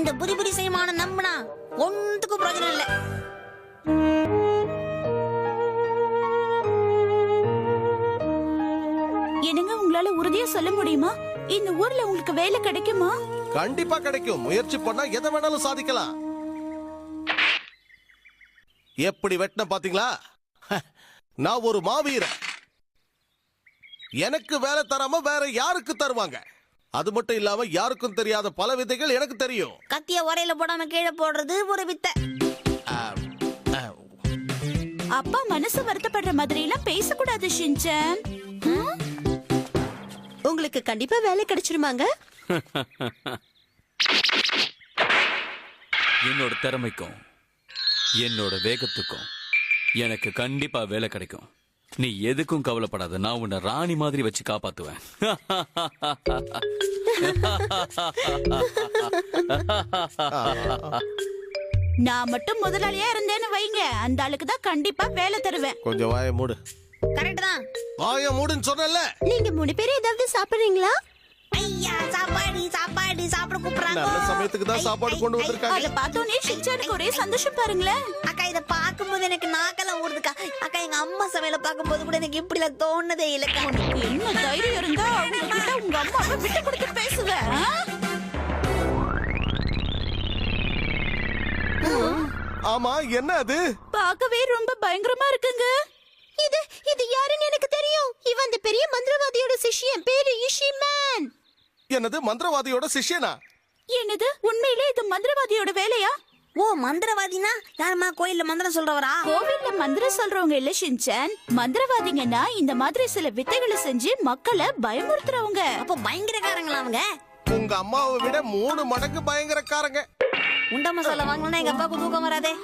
இந்த புரி செய்யமான நம்பினா ஒன்றுக்கும் பிரயோஜனம் இல்ல. என்னங்க, உங்களால உறுதியா சொல்ல முடியுமா இந்த ஊர்ல உங்களுக்கு வேலை கிடைக்குமா? கண்டிப்பா கிடைக்கும். முயற்சி பண்ணா எதை வேணாலும் சாதிக்கலாம். எப்படி வெட்டின பாத்தீங்களா? நான் ஒரு மாவீரன். எனக்கு வேலை தராம வேற யாருக்கு தருவாங்க? அது மட்டும் இல்லாம யாருக்கும் தெரியாத பல வித்தைகள் எனக்கு தெரியும். கத்திய உரையில போடாம கீழே போடுறது ஒரு வித்தை. அப்பா மனசு வருத்தப்படுற மாதிரி எல்லாம் பேசக்கூடாது ஷின்சான். உங்களுக்கு கண்டிப்பா வேலை கிடைச்சிருமாங்க. என்னோட திறமைக்கும் என்னோட வேகத்துக்கும் எனக்கு கண்டிப்பா வேலை கிடைக்கும். நீ எதுக்கும் கவலைப்படாத. நான் உன்னை ராணி மாதிரி வச்சு காப்பாத்துவேன். நான் மட்டும் முதலாளியா இருந்தேன்னு வைங்க, அந்த ஆளுக்கு தான் கண்டிப்பா வேலை தருவேன். கொஞ்சம் வாய மூடு. கரெக்ட் தான். வாய மூடுன்னு சொன்னல. நீங்க 3 பேரும் ஏதாவது சாப்பிடுறீங்களா? ஐயா, சாப்பாடு சாப்பிட கூப்பிடுறாங்க. நல்ல சமயத்துக்கு தான் சாப்பாடு கொண்டு வந்திருக்காங்க. அத பார்த்தோனே ஷின்சானுக்கு ஒரே சந்தோஷம் பாருங்களேன். அக்கா, இத பாக்கும்போது எனக்கு நாக்கெல்லாம் ஊடுதுக்கா. அக்கா, எங்க அம்மா சமையல பாக்கும்போது கூட எனக்கு இப்படி எல்லாம் தோணுதே இல்லக்கா. என்ன தைரியம் இருந்தா அவங்க கிட்ட உங்க அம்மாவை விட்டு கொடுத்து பேசுவேன். ஆமா, என்ன அது? பார்க்கவே ரொம்ப பயங்கரமா இருக்குங்க. இது யாருன்னு எனக்கு தெரியும். இவன் அந்த பெரிய மந்திரவாதியோட சிஷ்யன். பேரு இஷிமேன். என்னது, மந்திரவாதியோட சிஷ்யனா? என்னது, உண்மையிலே இது மந்திரவாதியோட வேலையா? ஓ, மந்திரவாதினா யாருமா? கோயில்ல மந்திரம் சொல்றவரா? கோவில்ல மந்திரம் சொல்றவங்க இல்ல ஷின்சான். மந்திரவாதிங்கன்னா இந்த மாதிரி சில வித்தைகளை செஞ்சு மக்களை பயமுறுத்துறவங்க. அப்போ பயங்கரக்காரங்களா அவங்க? உங்க அம்மாவை விட 3 மடங்கு பயங்கரக்காரங்க. உண்ட மசாலா வாங்கினா எங்க அப்பாவுக்கு தூக்கம் வராதே.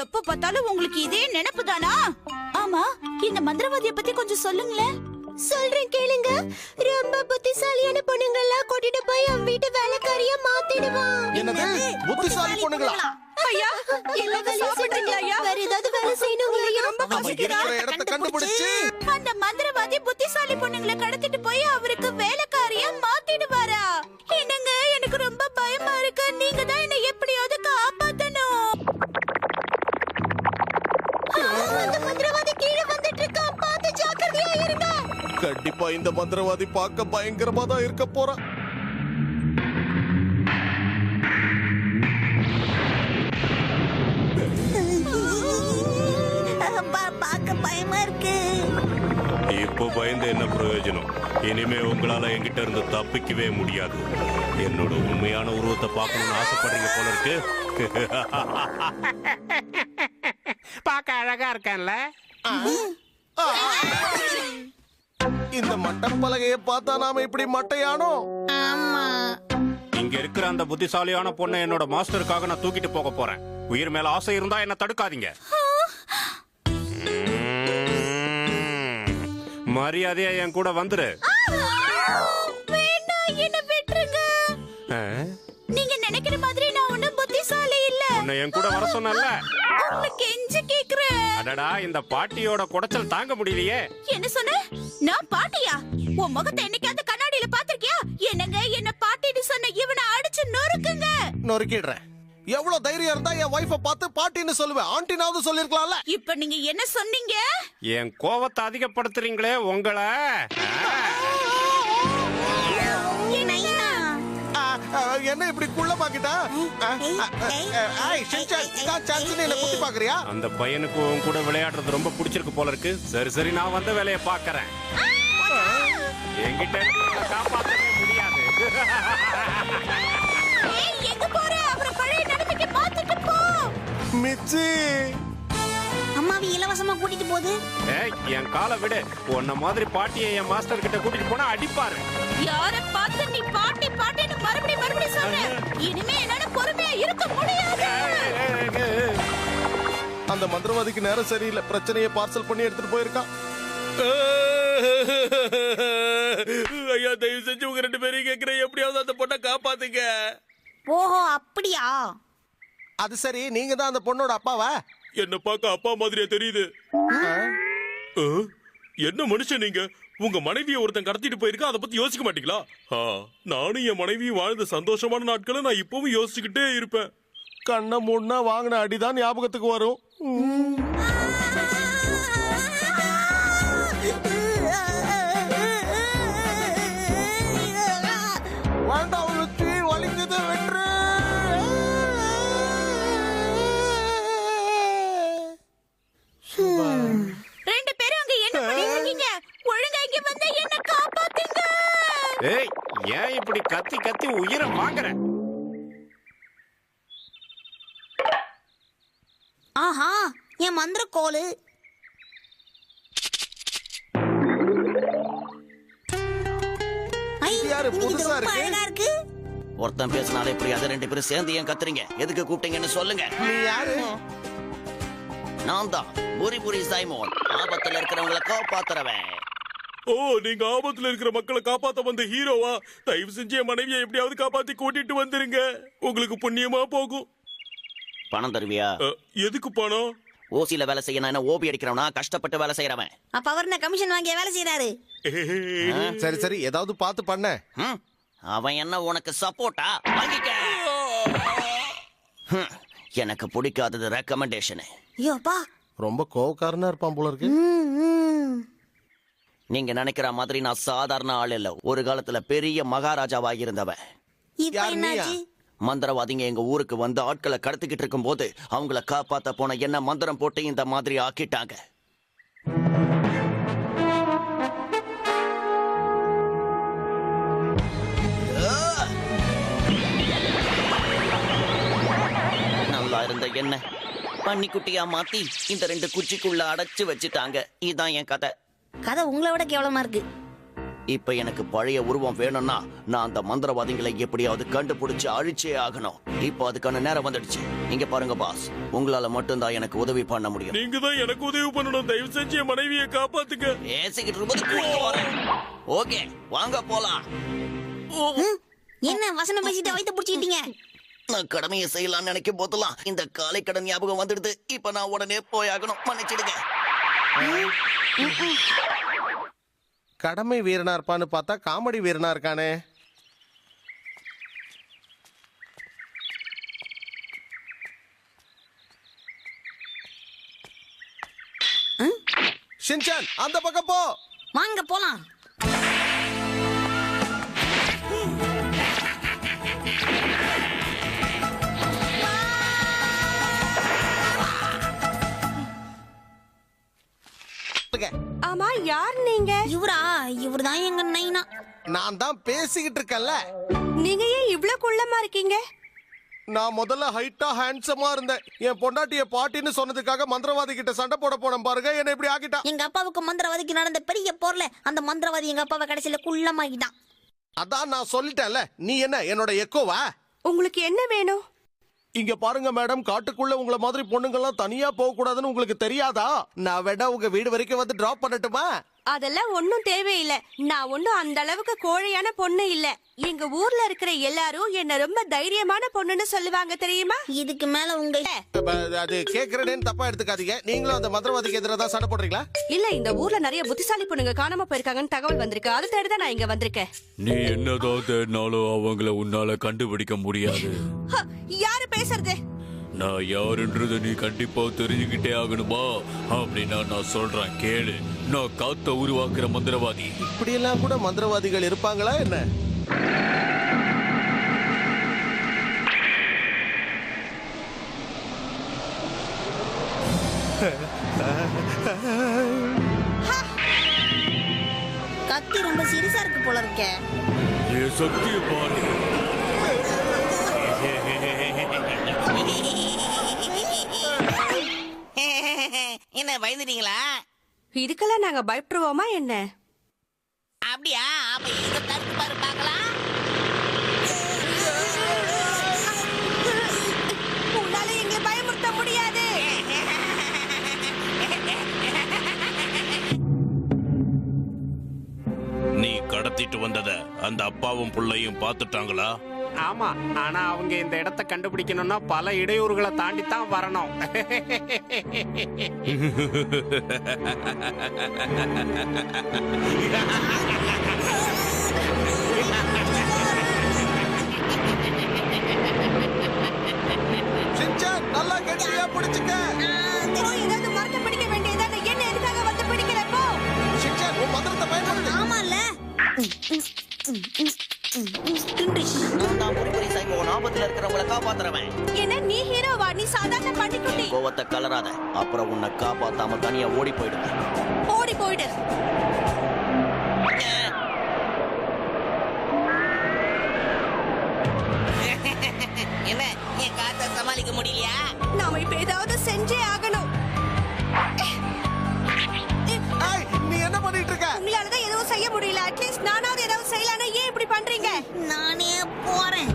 எப்ப பார்த்தாலும் உங்களுக்கு இதே நினைப்பு தானா? ஆமா, இந்த மந்திரவாதிய பத்தி கொஞ்சம் சொல்லுங்களேன். சொல்றேன் கேளுங்க. ரொம்ப புத்திசாலியான பொண்ணுங்களெல்லாம் கூட்டிட்டு போய் அவன் வீட்டு வேலைக்காரியா மாத்திடுவான். என்னது, புத்திசாலி பொண்ணுங்களா? ஐயா, எல்லா வேலையும் செஞ்சுட்டு வேற ஏதாவது வேலை செய்யணும் இல்லையா? அவன் இருக்கிற இடத்தை கண்டுபிடிச்சு அந்த மந்திரவாதி புத்திசாலி பொண்ணுங்களை கடத்திட்டு போய் அவருக்கு வேலைக்காரியா மாத்திடுவாரா? என்னங்க, எனக்கு ரொம்ப பயமா இருக்கு. நீங்க தான் என்ன எப்படியாவது காப்பாத்தணும். அந்த மந்திரவாதி கீழே வந்துட்டு இருக்கான். பார்த்து ஜாக்கிரதையா இருங்க. கண்டிப்பா இந்த மந்திரவாதி பார்க்க பயங்கரமா தான் இருக்க போறான். பாக்க பயமா இருக்கு. இப்போ பயந்து என்ன பிரயோஜனம்? இனிமே உங்களால என்கிட்ட இருந்து தப்பிக்கவே முடியாது. என்னோட உண்மையான உருவத்தை பார்க்கணும்னு ஆசைப்படுறீங்க போல இருக்கு. பார்க்க அழகா இருக்கேன்ல. இந்த மட்டப்பலகையை பார்த்தா நாம இப்படி மட்டையானோ? ஆமா. இங்க இருக்கிற அந்த புத்திசாலியான பொண்ணை என்னோட மாஸ்டருக்காக நான் தூக்கிட்டு போக போறேன். உயிர் மேல ஆசை இருந்தா என்ன தடுக்காதீங்க. மரியாதையா என் கூட வந்துரு. வேண்டாம், என்ன விட்டுருங்க. நீங்க நினைக்கிற மாதிரி நான் ஒண்ணும் புத்திசாலி இல்ல. உன்னை என் கூட வர சொன்னல. உங்களுக்கு கெஞ்சி கேக்குறேன். அடடா, இந்த பாட்டியோட குடைச்சல் தாங்க முடியலையே. என்ன சொன்ன? நான் பாட்டியா? உன் முகத்தை என்னைக்காவது கண்ணாடியில பாத்திருக்கியா? என்னங்க, என்ன பாட்டின்னு சொன்ன இவனை அடிச்சு நொறுக்குங்க. நொறுக்கிடுறேன். எவ்வளவு தைரியம் இருந்தா என் வைஃப பார்த்து பாட்டின்னு சொல்லுவேன். ஆண்டினாவது சொல்லிருக்கலாம்ல. இப்ப நீங்க என்ன சொன்னீங்க? என் கோவத்தை அதிகப்படுத்துறீங்களே உங்களை. என்ன இப்படி குள்ளமாக்கிட்டா? குத்தி பாக்குறியா? அந்த பையனுக்கு உன் கூட விளையாடுறது ரொம்ப பிடிச்சிருக்கு போல இருக்கு. சரி சரி, நான் வந்த வேலையை பாக்குறேன். என்கிட்ட காப்பாற்றவே முடியாது. எங்க போற? அவரை பழைய நிலைமைக்கு மாத்திட்டு போ. மிச்சி, அம்மாவை இலவசமா கூட்டிட்டு போகுது. என் காலை விடு. உன்ன மாதிரி பாட்டியை என் மாஸ்டர் கிட்ட கூட்டிட்டு போனா அடிப்பாரு. யார பார்த்து நீ பாட்டி பாட்டின்னு மறுபடியும் சொல்ற? இனிமே என்னால பொறுமையா இருக்க முடியாது. அந்த மந்திரவாதிக்கு நேரம் சரியில்லை. பிரச்சனையை பார்சல் பண்ணி எடுத்துட்டு போயிருக்கான். ஐயா, தயவு செஞ்சு உங்க 2 பேரையும் கேட்கிறேன், எப்படியாவது அந்த பொண்ணை காப்பாத்துங்க. ஓஹோ, அப்படியா? அது சரி, நீங்க தான் அந்த பொண்ணோட அப்பாவா? என்ன பார்க்க அப்பா மாதிரியா தெரியுது? என்ன மனுஷன் நீங்க? உங்க மனைவியை ஒருத்தன் கடத்திட்டு போயிருக்கா, அதை பத்தி யோசிக்க மாட்டீங்களா? நானும் என் மனைவியும் வாழ்ந்த சந்தோஷமான நாட்களை நான் இப்பவும் யோசிச்சுக்கிட்டே இருப்பேன். கண்ணை மூடனா வாங்கின அடிதான் ஞாபகத்துக்கு வரும். வேண்டாம் வெற்றி, வலிக்குது வெற்றி. ரெண்டு பேரும் அங்க என்ன பண்ணிட்டு இருக்கீங்க? ஒழுங்கா இங்க வந்து என்ன காப்பாத்துங்க. ஏய், ஏன் இப்படி கத்தி கத்தி உயிரை வாங்குற? ஆஹா, என் மந்திர கோலு. ஐ, யாரு இன்னைக்கு இது புதுசா ரொம்ப இருக்கு? அழகா இருக்கு. ஒருத்தன் பேசினாலே புரியாது, ரெண்டு பேரும் சேர்ந்து ஏன் கத்துறீங்க? எதுக்கு கூப்பிட்டீங்கன்னு சொல்லுங்க. நீ யாரு? நான் தான் புரி சைமோன், ஆபத்துல இருக்கிறவங்களை காப்பாத்துறவன். ஓ, நீங்க ஆபத்துல இருக்கிற மக்களை காப்பாத்த வந்த ஹீரோவா? தயவு செஞ்சு என் மனைவியை எப்படியாவது காப்பாத்தி கூட்டிட்டு வந்துருங்க. உங்களுக்கு புண்ணியமா போகும். பணம் தருவியா? எதுக்கு பணம்? ஓசியில வேலை செய்ய நான் என்ன ஓபி அடிக்கிறவனா? கஷ்டப்பட்டு வேலை செய்யறவன். அப்ப அவர் என்ன கமிஷன் வாங்கிய வேலை செய்யறாரு? சரி சரி, ஏதாவது பார்த்து பண்ண. அவன் என்ன உனக்கு சப்போர்ட்டா? வாங்கிக்க. எனக்கு பிடிக்காதது ரெக்கமெண்டேஷன். ஐயோப்பா, ரொம்ப கோவக்காரனா இருப்பான் போல இருக்கு. நீங்க நினைக்கிற மாதிரி நான் சாதாரண ஆள் இல்ல. ஒரு காலத்துல பெரிய மகாராஜாவா இருந்தவன். இப்ப யார் நீயா? என்னாச்சு? மந்திரவாதிங்க எங்க ஊருக்கு வந்து ஆட்களை கடத்திக்கிட்டு இருக்கும் போது அவங்கள காப்பாத்த போன என்ன மந்திரம் போட்டு இந்த மாதிரி ஆக்கிட்டாங்க. நல்லா இருந்த என்ன பன்னிக்குட்டியா மாத்தி இந்த ரெண்டு குச்சிக்குள்ள அடைச்சு வச்சுட்டாங்க. இதுதான் என் கதை. கதை உங்களை விட கேவலமா இருக்கு. இப்ப எனக்கு பழைய உருவம் வேணும்னா நான் அந்த மந்திரவாதிகளை எப்படியாவது கண்டுபிடிச்சு அழிச்சே ஆகணும். இப்போ அதுக்கான நேரம் வந்துடுச்சு. இங்க பாருங்க பாஸ், உங்களால மட்டும்தான் எனக்கு உதவி பண்ண முடியும். நீங்க தான் எனக்கு உதவி பண்ணணும். தயவு செஞ்சு என் மனைவியை காப்பாத்துங்க. பேசிக்கிட்டு இருக்கும்போது ஓகே, வாங்க போலாம். என்ன வசனம் பேசிட்டு வயித்தை புடிச்சிட்டீங்க? நான் கடமையை செய்யலாம்னு நினைக்கும் போதெல்லாம் இந்த காலை கடன் ஞாபகம் வந்துடுது. இப்ப நான் உடனே போயாகணும். மன்னிச்சிடுங்க. கடமை வீரனா இருப்பான்னு பார்த்தா காமெடி வீரனா இருக்கானே. ஷின்சான், அந்த பக்கம் போ. வாங்க போலாம். ஆமா, யார் நீங்க? இவர்தான் எங்க நைனா. நான் தான் பேசிக்கிட்டு இருக்கேன்ல. நீங்க ஏன் இவ்ளோ குள்ளமா இருக்கீங்க? நான் முதல்ல ஹைட்டா ஹேண்ட்ஸமா இருந்தேன். என் பொண்டாட்டிய பாட்டின்னு சொன்னதுக்காக மந்திரவாதி கிட்ட சண்டை போட போனேன் பாருங்க. என்ன இப்படி ஆக்கிட்டான். எங்க அப்பாவுக்கு மந்திரவாதிக்கு நடந்த பெரிய போர்ல அந்த மந்திரவாதி எங்க அப்பாவை கடைசியில குள்ளமாக்கிட்டான். அதான் நான் சொல்லிட்டேன்ல. நீ என்ன என்னோட எக்கோவா? உங்களுக்கு என்ன வேணும்? இங்க பாருங்க மேடம், காட்டுக்குள்ள உங்கள மாதிரி பொண்ணுங்கெல்லாம் தனியா போக கூடாதுன்னு உங்களுக்கு தெரியாதா? நான் வேணா உங்க வீடு வரைக்கும் வந்து டிராப் பண்ணட்டுமா? அதெல்லாம் ஒண்ணும் தேவையில்லை. நான் ஒண்ணும் அந்த அளவுக்கு கோழையான பொண்ணு இல்ல. எங்க ஊர்ல இருக்கிற எல்லாரும் என்ன ரொம்ப தைரியமான பொண்ணுன்னு சொல்லுவாங்க, தெரியுமா? இதுக்கு மேல உங்க அது கேக்குறேன்னு தப்பா எடுத்துக்காதீங்க. நீங்களும் அந்த மந்திரவாதிக்கு எதிராக தான் சண்டை போடுறீங்களா? இல்ல, இந்த ஊர்ல நிறைய புத்திசாலி பொண்ணுங்க காணாம போயிருக்காங்கன்னு தகவல் வந்திருக்கு. அதை தேடிதான் நான் இங்க வந்திருக்கேன். நீ என்னதான் தேடினாலும் அவங்கள உன்னால கண்டுபிடிக்க முடியாது. யாரு பேசுறது? நான் யாருன்றது நீ கண்டிப்பா தெரிஞ்சுக்கிட்டே ஆகணுமா? அப்படின்னா நான் சொல்றேன் கேளு. நான் காத்த உருவாக்குற மந்திரவாதி. இப்படி எல்லாம் கூட மந்திரவாதிகள் இருப்பாங்களா என்ன? கத்தி ரொம்ப சிறுசா இருக்கு போல இருக்க. என் சக்தியை பாரு. என்ன பயந்துட்டீங்களா? இதுக்கெல்லாம் நாங்க பயப்படுவோமா என்ன? அப்படியா? அப்ப இத தடுத்து பாரு பார்க்கலாம். உன்னால எங்களை பயமுறுத்த முடியாது. நீ கடத்திட்டு வந்தத அந்த அப்பாவும் புள்ளையும் பார்த்துட்டாங்களா? ஆமா, ஆனா அவங்க இந்த இடத்தை கண்டுபிடிக்கணும்னா பல இடையூறுகளை தாண்டி தான் வரணும். ஷின்சான் நல்லா கெட்டியா பிடிச்சுக்க. ஏதாவது மரத்தை பிடிக்க வேண்டியதானே, என்ன எதுக்காக வந்து பிடிக்கிறப்போ? ஷின்சான் உன் மந்திரத்தை பயன்படுத்து. ஆமால நான் தான் புரிபுரி சைமோன், ஆபத்துல இருக்கிறவங்கள காப்பாத்துறவன். என்ன நீ ஹீரோவா? நீ சாதாரண பண்டிக்குட்டி. கோவத்தை கலராத, அப்புறம் உன்னை காப்பாத்தாம தனியா ஓடி போயிடுவேன். ஓடி போயிடு. என்ன என் காத்த சமாளிக்க முடியலையா? நாம இப்ப ஏதாவது செஞ்சே ஆகணும். ஏய், நீ என்ன பண்ணிட்டு இருக்க? உங்களாலதான் எதுவும் செய்ய முடியல. அட்லீஸ்ட் நானாவது ஏதாவது செய்யலாம்னா ஏன் இப்படி பண்றீங்க? நானே போறேன்.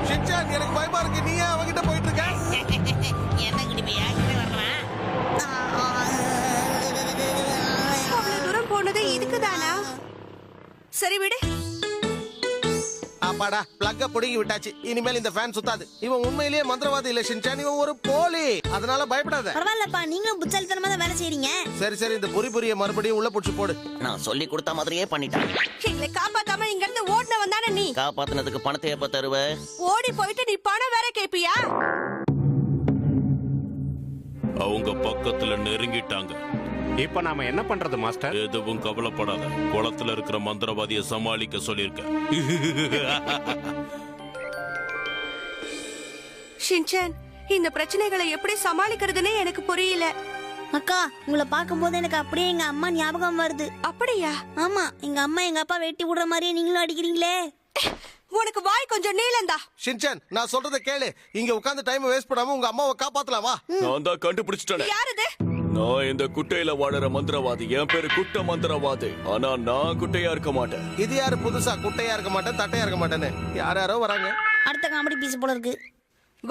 ஷின்சான் எனக்கு பயமா இருக்கு. நீ ஏன் அவங்கிட்ட போயிட்டு இருக்க? என்ன கிட்ட யாக்கிட்ட வர்றான்? அவ்வளவு தூரம் போனது இதுக்குதானா? சரி விடு. அப்பாடா, பிளக்க புடுங்கி விட்டாச்சு. இனிமேல் இந்த ஃபேன் சுத்தாது. இவன் உண்மையிலேயே மந்திரவாதி இல்ல ஷின்சான், இவன் ஒரு போலி. அதனால பயப்படாத. பரவாயில்லப்பா, நீங்களும் புத்தாலித்தனமா தான் வேலை செய்றீங்க. சரி சரி, இந்த புரிய மறுபடியும் உள்ள புடிச்சு போடு. நான் சொல்லி கொடுத்த மாதிரியே பண்ணிட்டேன். எங்களை காப்பாத்தாம இங்க இருந்து ஓடினவன் தானே நீ. காப்பாத்தினதுக்கு பணத்தை எப்ப தருவ? ஓடி போயிட்டு நீ பணம் வேற கேப்பியா? அவங்க பக்கத்துல நெருங்கிட்டாங்க. இப்ப நாம என்ன பண்றது மாஸ்டர்? எதுவும் கவலைப்படாத. குளத்துல இருக்கிற மந்திரவாதியை சமாளிக்க சொல்லியிருக்கேன். ஷின்சான், இந்த பிரச்சனைகளை எப்படி சமாளிக்கிறதுனே எனக்கு புரியல. அக்கா, உங்களை பார்க்கும்போது எனக்கு அப்படியே எங்க அம்மா ஞாபகம் வருது. அப்படியா? ஆமா, எங்க அம்மா எங்க அப்பா வெட்டி விடுற மாதிரியே நீங்களும் அடிக்கிறீங்களே. உனக்கு வாய் கொஞ்சம் நீளந்தா. ஷின்சான், நான் சொல்றத கேளு. இங்க உட்கார்ந்து டைம் வேஸ்ட் பண்ணாம உங்க அம்மாவை காப்பாத்தலாம் வா. நான் தான் கண்டுபிடிச்சிட்டேன். யாரது? நான் இந்த குட்டையில வாழற மந்திரவாதி. என் பேரு குட்ட மந்திரவாதி. ஆனா நான் குட்டையா இருக்க மாட்டேன். இது யாரு புதுசா குட்டையா இருக்க மாட்டேன் தட்டையா இருக்க மாட்டேன்னு யாரோ வராங்க. அடுத்த காமெடி பீஸ் போல இருக்கு.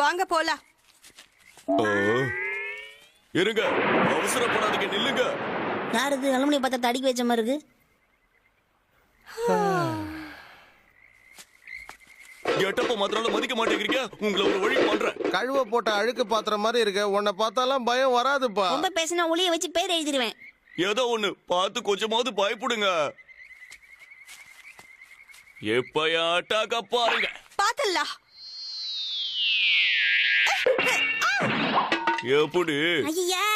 வாங்க போலாம். இருங்க, அவசரப்படாதீங்க, நில்லுங்க. யார் இது? அலுமினிய பாத்திரத்தை அடிக்க வச்ச மாதிரி இருக்கு. எட்டப்ப மாத்திரால மதிக்க மாட்டேங்கிறீங்க. உங்களை ஒரு வழி பண்றேன். கழுவ போட்ட அழுக்கு பாத்திரம் மாதிரி இருக்க. உன்னை பார்த்தாலாம் பயம் வராதுப்பா. ரொம்ப பேசினா ஒளிய வச்சு பேர் எழுதிடுவேன். ஏதோ ஒண்ணு பார்த்து கொஞ்சமாவது பயப்படுங்க. எப்ப அட்டாக்க பாருங்க. பாத்தல்ல. எப்படி ஐயா,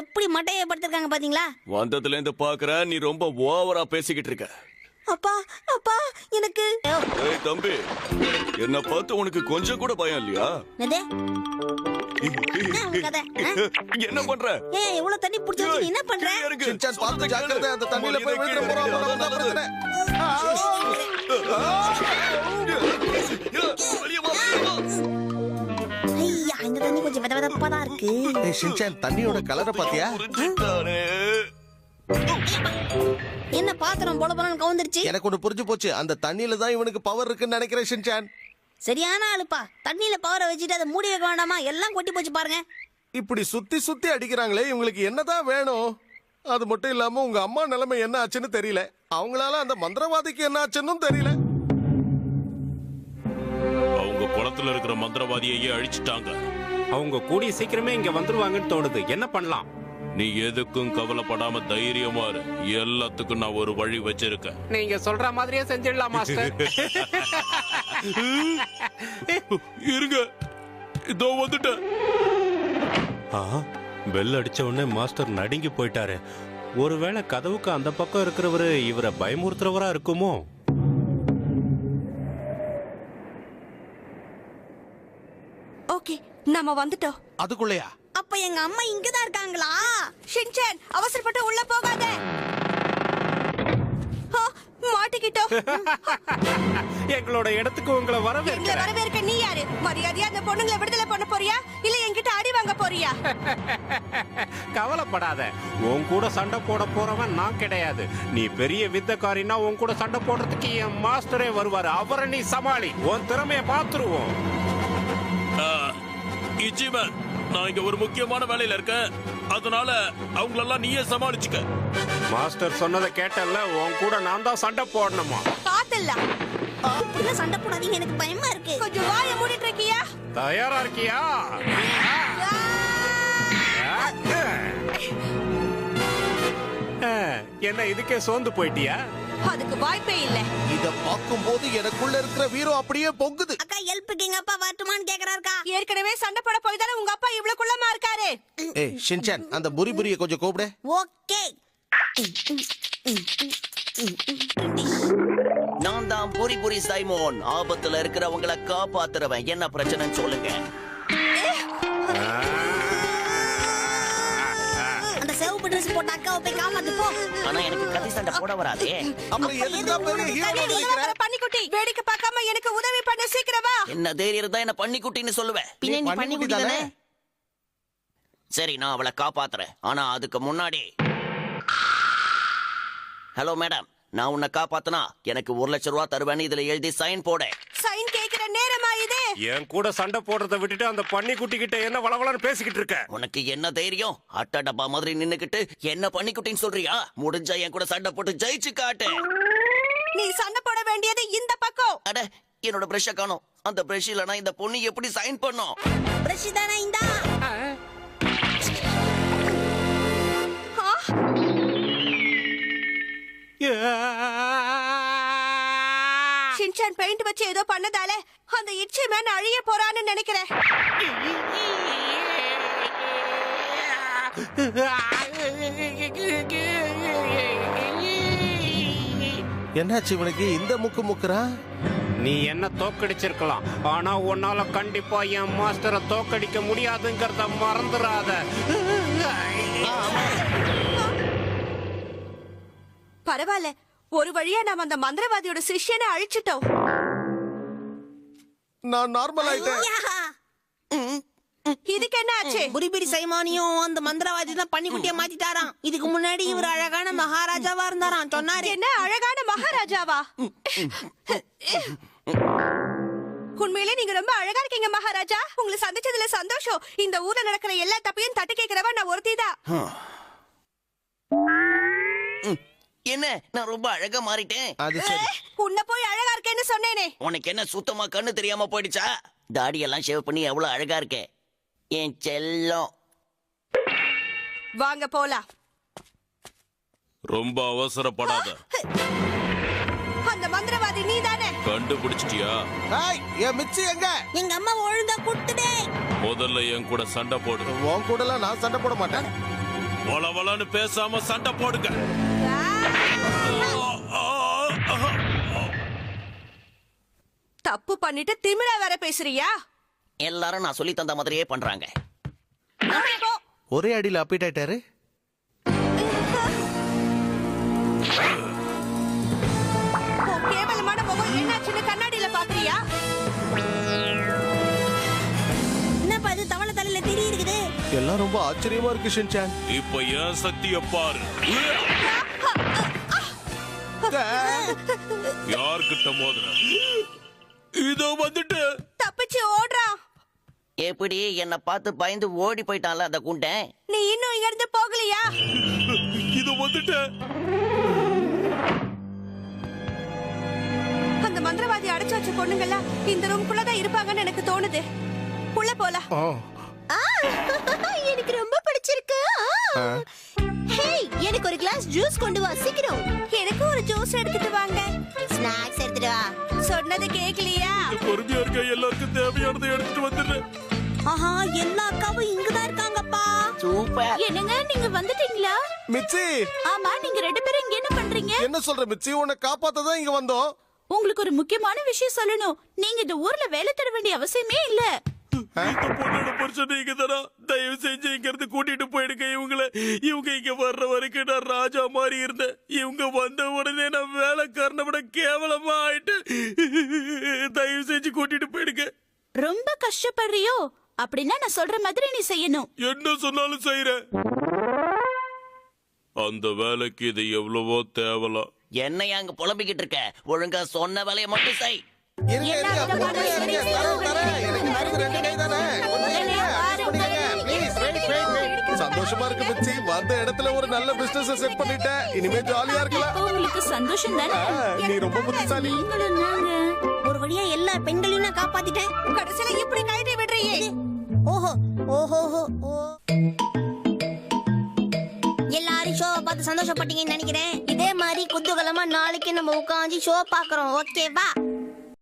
எப்படி மட்டையை படுத்திருக்காங்க பாத்தீங்களா? வந்ததுல இருந்து பாக்குற நீ ரொம்ப ஓவரா பேசிக்கிட்டு இருக்க. அப்பா அப்பா, எனக்கு ஏய் தம்பி, என்ன பார்த்து உனக்கு கொஞ்சம் கூட பயம் இல்லையா? என்னது? கதை. என்ன பண்ற? ஏய், இவ்வளவு தண்ணி புடிச்சு வச்சு நீ என்ன பண்ற? இருக்கு. ஷின்சான், பார்த்து ஜாக்கிரதை. அந்த தண்ணியில போய் விழுந்துற போறோம். அதான் பிரச்சனை. வெளிய வா, வெளிய வா. ஐயா, இந்த தண்ணி கொஞ்சம் வெத வெதப்பா தான் இருக்கு. ஏய் ஷின்சான், தண்ணியோட கலரை பாத்தியா? புரிஞ்சுட்டானே. என்ன பாத்திரம் போல போல கவுந்துருச்சு. எனக்கு ஒண்ணு புரிஞ்சு போச்சு. அந்த தண்ணியில தான் இவனுக்கு பவர் இருக்குன்னு நினைக்கிறேன் ஷின்சான். சரியான ஆளுப்பா. தண்ணியில பவரை வச்சுட்டு அதை மூடி வைக்க வேண்டாமா? எல்லாம் கொட்டி போச்சு பாருங்க. இப்படி சுத்தி சுத்தி அடிக்கிறாங்களே, இவங்களுக்கு என்னதான் வேணும்? அது மட்டும் இல்லாம உங்க அம்மா நிலைமை என்ன ஆச்சுன்னு தெரியல. அவங்களால அந்த மந்திரவாதிக்கு என்ன ஆச்சுன்னு தெரியல. அவங்க குளத்துல இருக்கிற மந்திரவாதியையே அழிச்சிட்டாங்க. அவங்க கூடிய சீக்கிரமே இங்க வந்துருவாங்கன்னு தோணுது. என்ன பண்ணலாம்? நீ எதுக்கும் கவலைப்படாம தைரியமா இரு. எல்லாத்துக்கும் நான் ஒரு வழி வச்சிருக்கேன். நீங்க சொல்ற மாதிரியே செஞ்சிடலாம் மாஸ்டர். இருங்க, இதோ வந்துட்டேன். பெல் அடிச்ச உடனே மாஸ்டர் நடுங்கி போயிட்டாரு. ஒருவேளை கதவுக்கு அந்த பக்கம் இருக்கிறவரு இவரை பயமுறுத்துறவரா இருக்குமோ? ஓகே, நாம வந்துட்டோம். அதுக்குள்ளயா? அப்ப எங்க அம்மா இங்கதான் இருக்காங்களா? ஷின்சான், அவசரப்பட்டு உள்ள போகாத. மாட்டிக்கிட்டோம். எங்களோட இடத்துக்கு உங்களை எங்களை வரவேற்கிறேன். வரவேற்க நீ யாரு? மரியாதையா அந்த பொண்ணுங்களை விடுதலை பண்ண போறியா இல்ல என்கிட்ட அடி வாங்க போறியா? கவலைப்படாத, உன் கூட சண்டை போட போறவன் நான் கிடையாது. நீ பெரிய வித்தக்காரினா உன் கூட சண்டை போடுறதுக்கு என் மாஸ்டரே வருவாரு. அவரை நீ சமாளி. உன் திறமைய பாத்துருவோம். இச்சிமன், நான் இங்க ஒரு முக்கியமான வேலையில இருக்கேன். அதனால அவங்களெல்லாம் நீயே சமாளிச்சுக்க. மாஸ்டர் சொன்னதை கேட்டல்ல, உன் கூட நான் தான் சண்டை போடணுமா? பாத்தலாம். இப்படிலாம் சண்டை போடாதீங்க, எனக்கு பயமா இருக்கு. கொஞ்சம் வாயை மூடிட்டு இருக்கியா? தயாரா இருக்கியா? என்ன இதுக்கே சோர்ந்து போயிட்டியா? அதுக்கு வாய்ப்பே இல்ல. இத பார்க்கும்போது எனக்குள்ள இருக்கிற வீரம் அப்படியே பொங்குது. அக்கா ஹெல்ப்புக்கு எங்க அப்பா வரட்டுமான்னு கேக்குறாருக்கா. ஏற்கனவே சண்டை போட போய் தானே உங்க அப்பா இவ்வளவு குள்ளமா இருக்காரு. ஏய் ஷின்சான், அந்த புரிபுரிய கொஞ்சம் கூப்பிடு. ஓகே. நான் தான் புரி சைமோன். ஆபத்துல இருக்கிறவங்களை காப்பாத்துறவன். என்ன பிரச்சனைன்னு சொல்லுங்க. அந்த சிவப்பு Dress போட்ட அக்காவை போய் காப்பாத்து போ. ஆனா எனக்கு கத்தி சண்டை போட வராதே. அப்புறம் எதுக்குதான் பெரிய ஹீரோ நினைக்கிற? பன்னிக்குட்டி வேடிக்கை பார்க்காம எனக்கு உதவி பண்ண சீக்கிரம் வா. என்ன தைரியம் இருந்தா என்ன பன்னிக்குட்டின்னு சொல்லுவேன். பின்ன நீ பண்ணிக்குடி தானே? சரி, நான் அவளை காப்பாத்துறேன். ஆனா அதுக்கு முன்னாடி ஹலோ மேடம், நான் உன்னை காப்பாத்தினா எனக்கு 1 லட்சம் ரூபாய் தருவேன்னு இதுல எழுதி சைன் போட. சைன் கேக்குற நேரமா இது? என் கூட சண்டை போடுறத விட்டுட்டு அந்த பன்னிக்குட்டி கிட்ட என்ன வளவளன்னு பேசிக்கிட்டு இருக்க? உனக்கு என்ன தைரியம்? அட்டா டப்பா மாதிரி நின்னுக்கிட்டு என்ன பன்னிக்குட்டின்னு சொல்றியா? முடிஞ்சா என் கூட சண்டை போட்டு ஜெயிச்சு காட்டு. நீ சண்டை போட வேண்டியது இந்த பக்கம். அட, என்னோட பிரஷ காணோம். அந்த பிரஷ் இல்லனா இந்த பொண்ணு எப்படி சைன் பண்ணும்? பிரஷ் தானே இந்தா. ஷின்சான் பெயிண்ட் வச்சு ஏதோ பண்ணதால அந்த இட்சி மேன் அழிய போறான்னு நினைக்கிறேன். என்னாச்சு இவனுக்கு இந்த முக்கு முக்குறான்? நீ என்ன தோக்கடிச்சிருக்கலாம், ஆனா உன்னால கண்டிப்பா என் மாஸ்டரை தோக்கடிக்க முடியாதுங்கிறத மறந்துடாத. பரவாயில்ல, ஒரு வழியா நாம அந்த மந்திரவாதியோட சிஷ்யனை அழிச்சிட்டோம். நான் நார்மல் ஆயிட்டேன். இதுக்கு என்ன ஆச்சு? புரிபிரி சைமானியும் அந்த மந்திரவாதி தான் பன்னிக்குட்டியை மாத்திட்டாராம். இதுக்கு முன்னாடி இவர் அழகான மகாராஜாவா இருந்தாராம் சொன்னாரு. என்ன அழகான மகாராஜாவா? உண்மையிலே நீங்க ரொம்ப அழகா இருக்கீங்க மகாராஜா. உங்களை சந்திச்சதுல சந்தோஷம். இந்த ஊர்ல நடக்கிற எல்லா தப்பையும் தட்டு கேட்கிறவ நான் ஒருத்திதான். என்ன, நான் ரொம்ப அழகா மாறிட்டேன்? அது சரி. உன்னை போய் அழகா இருக்கேன்னு சொன்னேனே. உனக்கு என்ன சுத்தமா கண்ணு தெரியாம போயிடுச்சா? தாடி எல்லாம் ஷேவ் பண்ணி எவ்வளவு அழகா இருக்க என் செல்லம். வாங்க போலாம். ரொம்ப அவசரப்படாத. அந்த மந்திரவாதி நீதானே? கண்டுபிடிச்சிட்டியா? ஹாய், என் மிச்சி எங்க? எங்க அம்மா ஒழுங்கா குடுத்துடே. முதல்ல என் கூட சண்டை போடு. உன் கூடலாம் நான் சண்டை போட மாட்டேன். வளவளன்னு பேசாம சண்டை போடுங்க. தப்பு பண்ணிட்டு திமிரா வேற பேசுறியா? எல்லாரும் நான் சொல்லி தந்த மாதிரியே பண்றாங்க. ஒரே அடியில் அப்பீட் ஆயிட்டாரு. கேவலமான முகம் என்னாச்சுன்னு கண்ணாடியில பாக்குறியா? என்னப்பா இது தவளை தலையில திரி இருக்குது? எல்லாம் ரொம்ப ஆச்சரியமா இருக்கு ஷின்சான். இப்ப என் சக்திய பாரு. யார்கிட்ட மோதுற? இதோ வந்துட்டு தப்பிச்சு ஓடுறான். எப்படி என்ன பார்த்து பயந்து ஓடி போயிட்டான்ல அந்த குண்டன். நீ இன்னும் இங்க இருந்து போகலையா? இதோ வந்துட்டு. அந்த மந்திரவாதி அடைச்சு வச்ச பொண்ணுங்கெல்லாம் இந்த ரூம்குள்ளதான் இருப்பாங்கன்னு எனக்கு தோணுது. உள்ள போலாம். எனக்கு ரொம்ப பிடிச்சிருக்கு. ஹேய், எனக்கு ஒரு கிளாஸ் ஜூஸ் கொண்டு வா சீக்கிரம். எனக்கு ஒரு ஜூஸ் எடுத்துட்டு வாங்க. ஸ்நாக்ஸ் எடுத்துட்டு வா. சொன்னது கேக்கலையா? பொறுமையா இருக்க, எல்லாருக்கும் தேவையானதை எடுத்துட்டு வந்துடுறேன். ஆஹா, எல்லா அக்காவும் இங்கதான் இருக்காங்கப்பா. சூப்பர். என்னங்க நீங்க வந்துட்டீங்களா? மிச்சி, ஆமா, நீங்க 2 பேரும் இங்க என்ன பண்றீங்க? என்ன சொல்ற மிச்சி? உன்னை காப்பாத்த தான் இங்க வந்தோம். உங்களுக்கு ஒரு முக்கியமான விஷயம் சொல்லணும். நீங்க இந்த ஊர்ல வேலை தர வேண்டிய அவசியமே இல்ல. இந்த பொண்ணோட புருஷன் நீங்க தானா? தயவு செஞ்சு இங்க இருந்து கூட்டிட்டு போயிடுங்க இவங்களை. இவங்க இங்க வர்ற வரைக்கும் நான் ராஜா மாதிரி இருந்தேன். இவங்க வந்த உடனே நான் வேலைக்காரனை விட கேவலமா ஆயிட்டு. தயவு செஞ்சு கூட்டிட்டு போயிடுங்க. ரொம்ப கஷ்டப்படுறியோ? அப்படின்னா நான் சொல்ற மாதிரி நீ செய்யணும். என்ன சொன்னாலும் செய்யறேன். அந்த வேலைக்கு இது எவ்வளவோ தேவலாம். என்னையா அங்க புலம்பிக்கிட்டு இருக்க? ஒழுங்கா சொன்ன வேலையை மட்டும் செய். இருங்க, இருங்க, பொறுமையா இருங்க. தரேன், தரேன். எனக்கு இருக்கிறது 2 கை தானே. கொஞ்சம் இருங்க, adjust பண்ணிக்கங்க. Please, wait, wait, wait. சந்தோஷம். சந்தோஷமா இருக்கு பிச்சி. வந்த இடத்துல ஒரு நல்ல பிசினஸ் செட் பண்ணிட்டேன். இனிமே ஜாலியா இருக்கலாம். உங்களுக்கு சந்தோஷம் தானே? நீ ரொம்ப புத்திசாலி. நீங்களும் நாங்க ஒரு வழியா எல்லா பெண்களையும் நான் காப்பாத்திட்டேன். கடைசியில இப்படி கழட்டி விடுறீங்க. ஓஹோ ஓஹோ ஓ எல்லாரும் ஷோவை பார்த்து சந்தோஷப்பட்டீங்கன்னு நினைக்கிறேன். இதே மாதிரி குதூகலமா நாளைக்கு நம்ம உட்காந்து ஷோ பாக்குறோம். ஓகேவா?